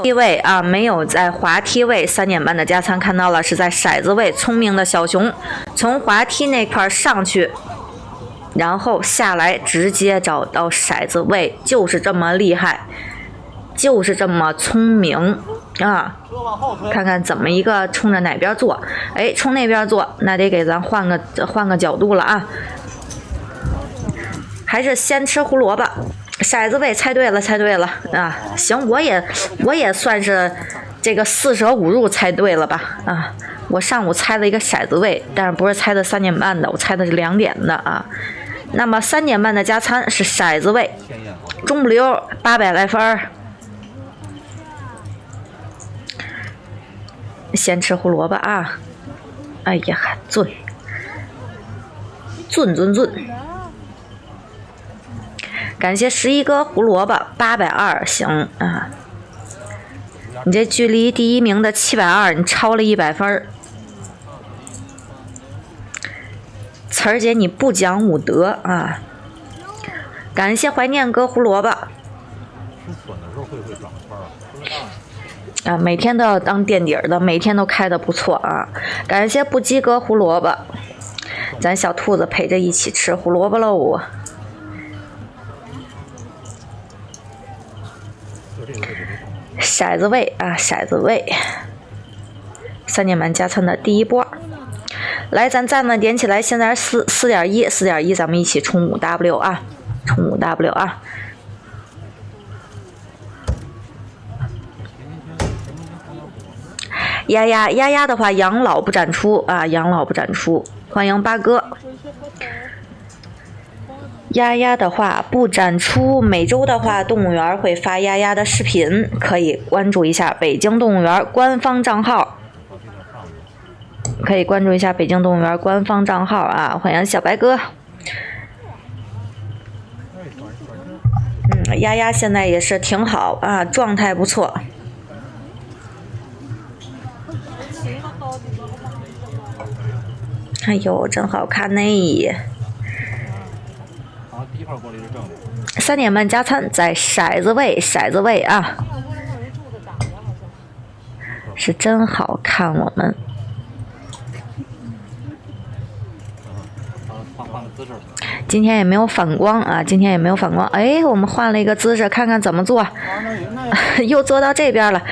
梯位啊，没有在滑梯位3点半的加餐看到了，是在骰子位。聪明的小熊从滑梯那块上去，然后下来直接找到骰子位，就是这么厉害，就是这么聪明啊！看看怎么一个冲着哪边坐，哎，冲那边坐，那得给咱换个角度了啊！还是先吃胡萝卜。骰子位猜对了啊！行，我也算是这个4舍5入猜对了吧啊！我上午猜了一个骰子位，但是不是猜的3点半的，我猜的是2点的啊。那么3点半的加餐是骰子位，中不溜800来分。先吃胡萝卜啊！哎呀，准。感谢11哥胡萝卜820，行啊！你这距离第1名的720，你超了100分。词儿姐你不讲武德啊！感谢怀念哥胡萝卜。啊，每天都要当垫底的，每天都开的不错啊！感谢不及格胡萝卜，咱小兔子陪着一起吃胡萝卜喽。骰子位啊，骰子位，3点半加餐的第1波，来，咱赞呢点起来，现在是4.1，咱们一起冲5W 啊，冲5W 啊！丫丫的话，养老不展出啊，养老不展出，欢迎八哥。丫丫的话不展出，每周的话动物园会发丫丫的视频，可以关注一下北京动物园官方账号，可以关注一下北京动物园官方账号啊！欢迎小白哥。丫丫现在也是挺好啊，状态不错。哎呦，真好看呢！3点半加餐在骰子位啊，是真好看。我们今天也没有反光啊，哎，我们换了一个姿势，看看怎么做。又做到这边了。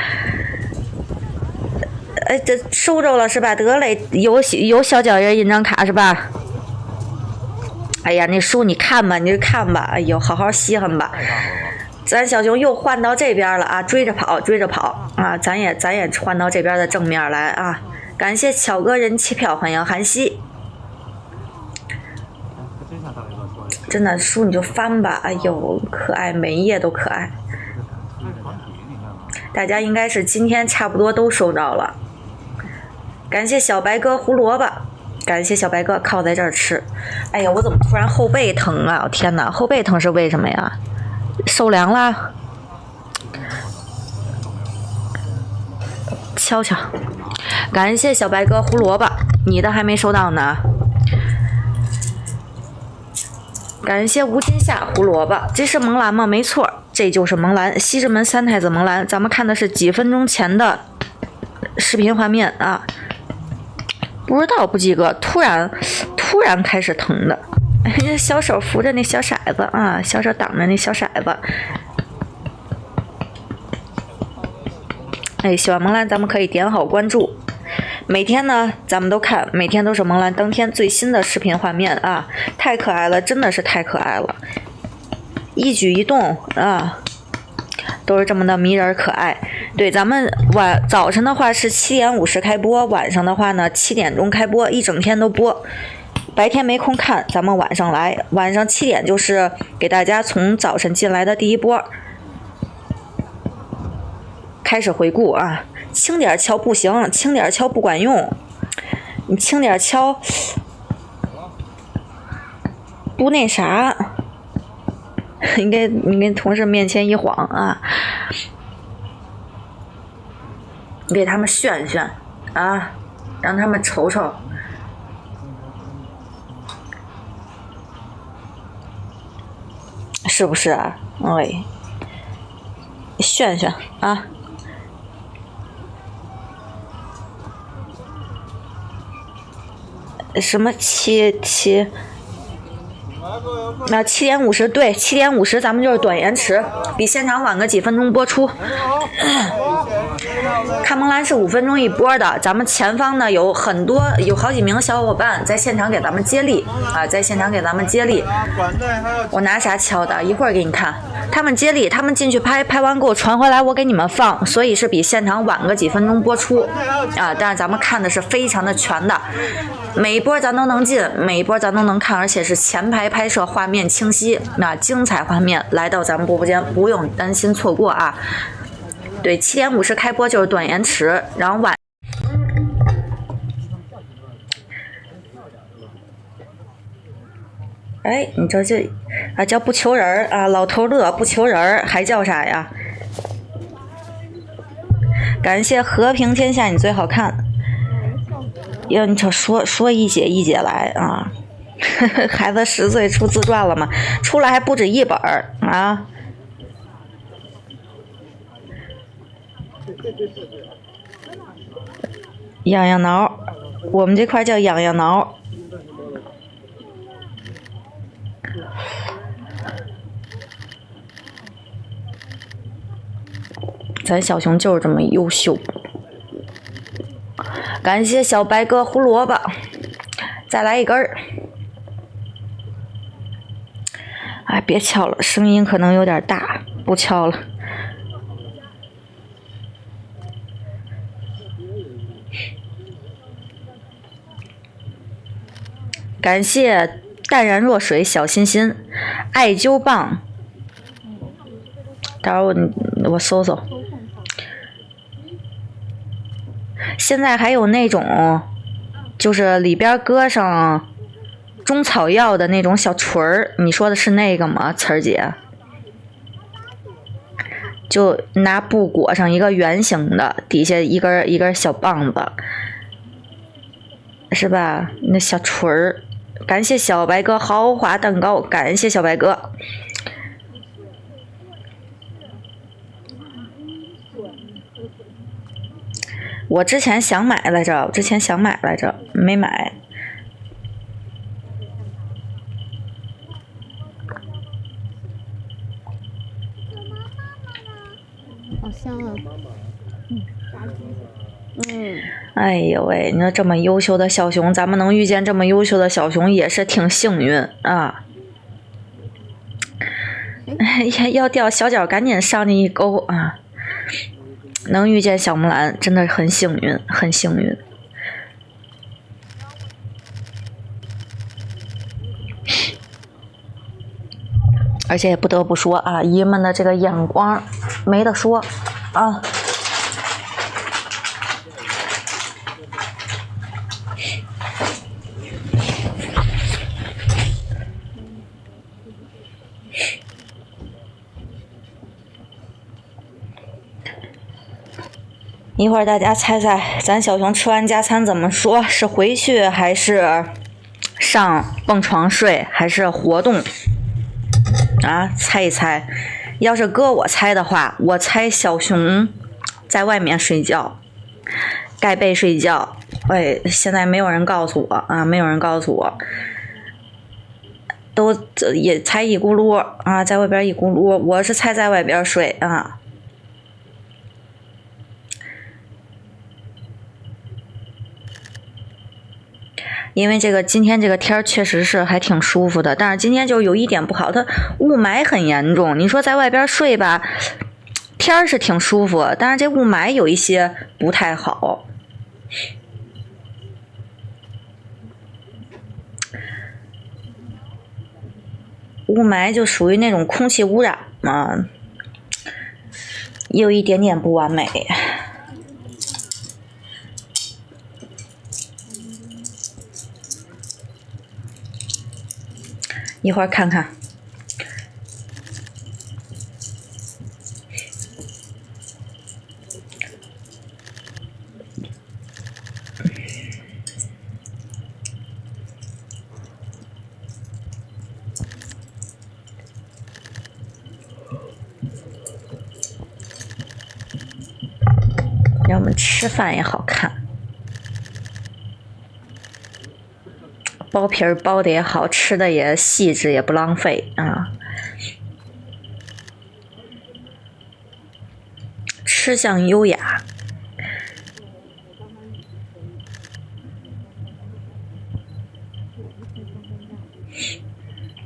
哎，这收着了是吧？得嘞，有小脚印印章卡是吧？哎呀，那书你看吧，你就看吧。哎呦，好好稀罕吧。咱小熊又换到这边了啊，追着跑啊！咱也换到这边的正面来啊！感谢巧哥人气票，欢迎韩熙。真的书你就翻吧，哎呦，可爱，每一页都可爱。大家应该是今天差不多都收着了。感谢小白哥胡萝卜，感谢小白哥靠在这儿吃。哎呀，我怎么突然后背疼啊？我天哪，后背疼是为什么呀？受凉了？敲敲。感谢小白哥胡萝卜，你的还没收到呢。感谢吴金夏胡萝卜，这是萌兰吗？没错，这就是萌兰，西直门三太子萌兰。咱们看的是几分钟前的视频画面啊。不知道不及格，突然开始疼的，小手扶着那小骰子啊，小手挡着那小骰子。哎，喜欢萌兰，咱们可以点好关注。每天呢，咱们都看，每天都是萌兰当天最新的视频画面啊，太可爱了，真的是太可爱了，一举一动啊，都是这么的迷人可爱。对，咱们早晨的话是7点50开播，晚上的话呢7点钟开播，一整天都播。白天没空看，咱们晚上来，晚上7点就是给大家从早晨进来的第1波开始回顾啊。轻点敲不行，轻点敲不管用，你轻点敲不那啥，你跟同事面前一晃啊，你给他们炫炫啊，让他们瞅瞅。是不是啊？哎，炫炫啊！什么那7:50，对，7:50，咱们就是短延迟，比现场晚个几分钟播出。看萌兰是5分钟一波的，咱们前方呢有好几名小伙伴在现场给咱们接力啊，在现场给咱们接力。我拿啥敲的？一会儿给你看。他们接力，他们进去拍完给我传回来，我给你们放，所以是比现场晚个几分钟播出啊。但是咱们看的是非常的全的，每一波咱都能进，每一波咱都能看，而且是前排拍摄，画面清晰，那精彩画面来到咱们播间，不用担心错过啊。对，7:50开播就是短延迟，然后哎，你这叫不求人啊，老头乐不求人，还叫啥呀？感谢和平天下，你最好看。要你这说一节来啊！孩子10岁出自传了吗？出来还不止1本啊！痒痒挠，我们这块叫痒痒挠。咱小熊就是这么优秀。感谢小白哥胡萝卜，再来一根儿。哎，别敲了，声音可能有点大，不敲了。感谢淡然若水小心心，艾灸棒。待会儿我搜搜。现在还有那种，就是里边搁上中草药的那种小锤儿，你说的是那个吗，词儿姐？就拿布裹上一个圆形的，底下一根小棒子，是吧？那小锤儿。感谢小白哥豪华蛋糕，感谢小白哥。我之前想买来着，没买。好香啊！哎呦喂，你说这么优秀的小熊，咱们能遇见这么优秀的小熊也是挺幸运啊。要掉小脚赶紧上去一勾啊！能遇见小木兰真的很幸运，很幸运。而且也不得不说啊，姨们的这个眼光没得说啊。一会儿大家猜猜，咱小熊吃完加餐怎么说？是回去还是上蹦床睡，还是活动？啊，猜一猜。要是搁我猜的话，我猜小熊在外面睡觉，盖被睡觉。哎，现在没有人告诉我啊，没有人告诉我，都也猜一咕噜啊，在外边一咕噜。我是猜在外边睡啊。因为今天这个天确实是还挺舒服的，但是今天就有一点不好，它雾霾很严重。你说在外边睡吧，天是挺舒服，但是这雾霾有一些不太好。雾霾就属于那种空气污染嘛，有一点点不完美。一会儿看看。让我们吃饭也好看。剥皮儿剥的也好，吃的也细致，也不浪费啊。吃相优雅。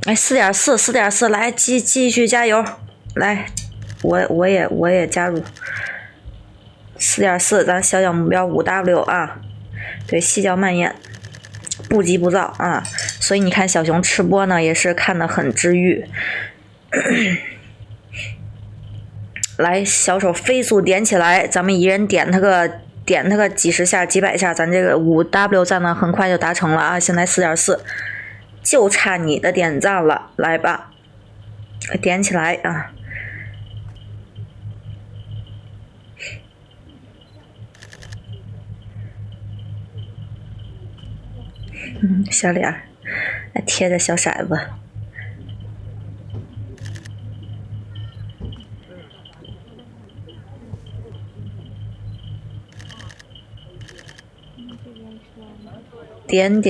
哎，4.4，4.4，来继续加油，来，我也加入。4.4，咱小小目标5W 啊，对，细嚼慢咽，不急不躁啊。所以你看小熊吃播呢，也是看得很治愈。来，小手飞速点起来，咱们一人点它个几十下、几百下，咱这个5W 赞呢很快就达成了啊！现在4.4，就差你的点赞了，来吧，点起来啊！小脸还贴着小骰子。点，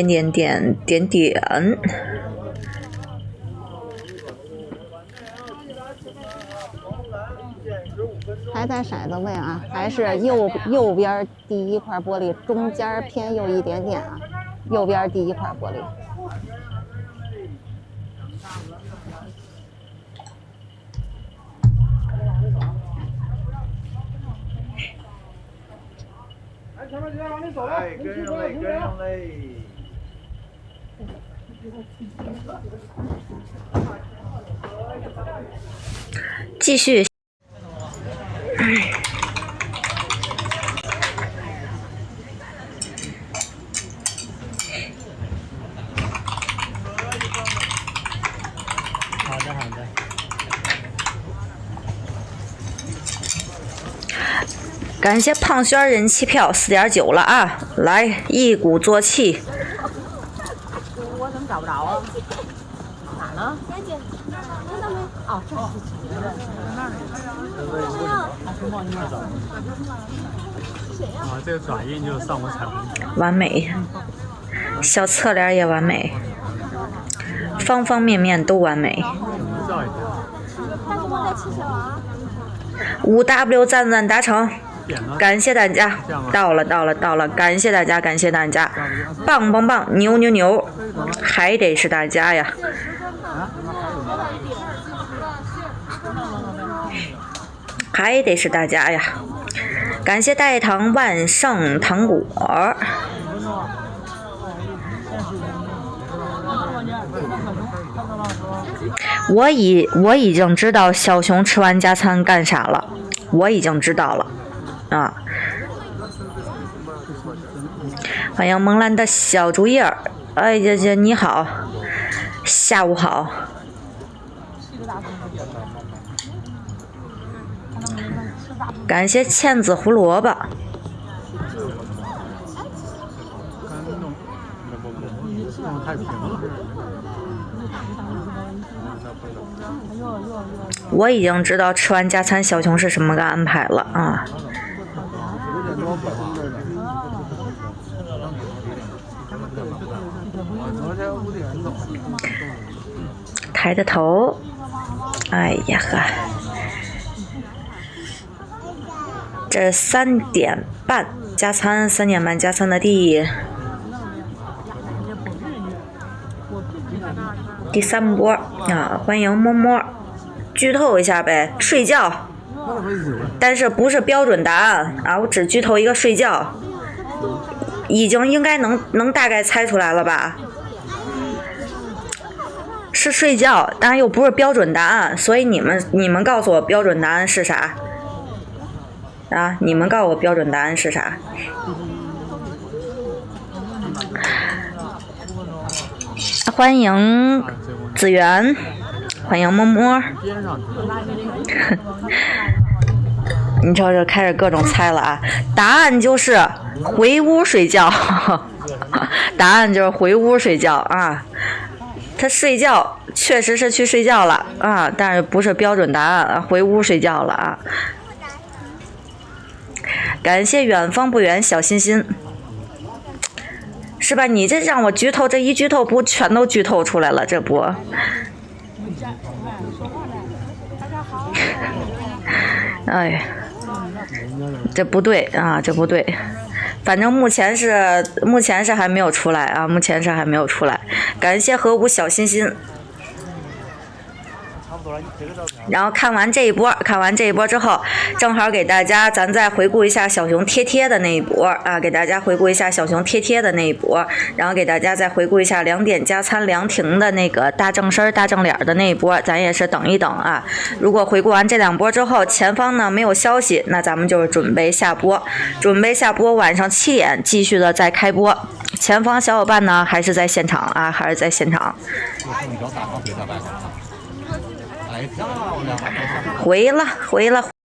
还在骰子位啊，还是右边第一块玻璃，中间偏右一点点啊，右边第一块玻璃。哎，跟上嘞！继续。好的。感谢胖轩人气票4.9了啊！来，一鼓作气。我怎么找不着啊？哪呢？哦，这是啊，这个转印就上我彩虹。完美，小侧脸也完美，方方面面都完美。 5W 赞达成，感谢大家，到了，感谢大家，棒，牛，还得是大家呀，感谢代糖万盛糖果。我已经知道小熊吃完加餐干啥了，我已经知道了啊！欢迎萌兰的小竹叶儿，哎呀，你好，下午好。感谢芡子胡萝卜。太平了。我已经知道吃完加餐小熊是什么个安排了啊！抬着头，哎呀呵，这3点半加餐，3点半加餐的第3波啊！欢迎摸摸，剧透一下呗，睡觉，但是不是标准答案啊？我只剧透一个睡觉，已经应该能大概猜出来了吧？是睡觉，当然又不是标准答案，所以你们告诉我标准答案是啥？啊，你们告诉我标准答案是啥？欢迎子源，欢迎摸摸。你瞅瞅，开始各种猜了啊！答案就是回屋睡觉，答案就是回屋睡觉啊！他睡觉确实是去睡觉了啊，但是不是标准答案啊，回屋睡觉了啊！感谢远方不远小心心。是吧？你这让我剧透，这一剧透不全都剧透出来了？这不，哎，这不对啊，这不对。反正目前是还没有出来啊，目前是还没有出来。感谢河谷小心心。然后看完这一波之后，正好给大家咱再回顾一下小熊贴贴的那一波啊，给大家回顾一下小熊贴贴的那一波，然后给大家再回顾一下2点加餐凉亭的那个大正身大正脸的那一波，咱也是等一等啊。如果回顾完这2波之后，前方呢没有消息，那咱们就是准备下播，晚上7点继续的再开播。前方小伙伴呢还是在现场啊，还是在现场。回了。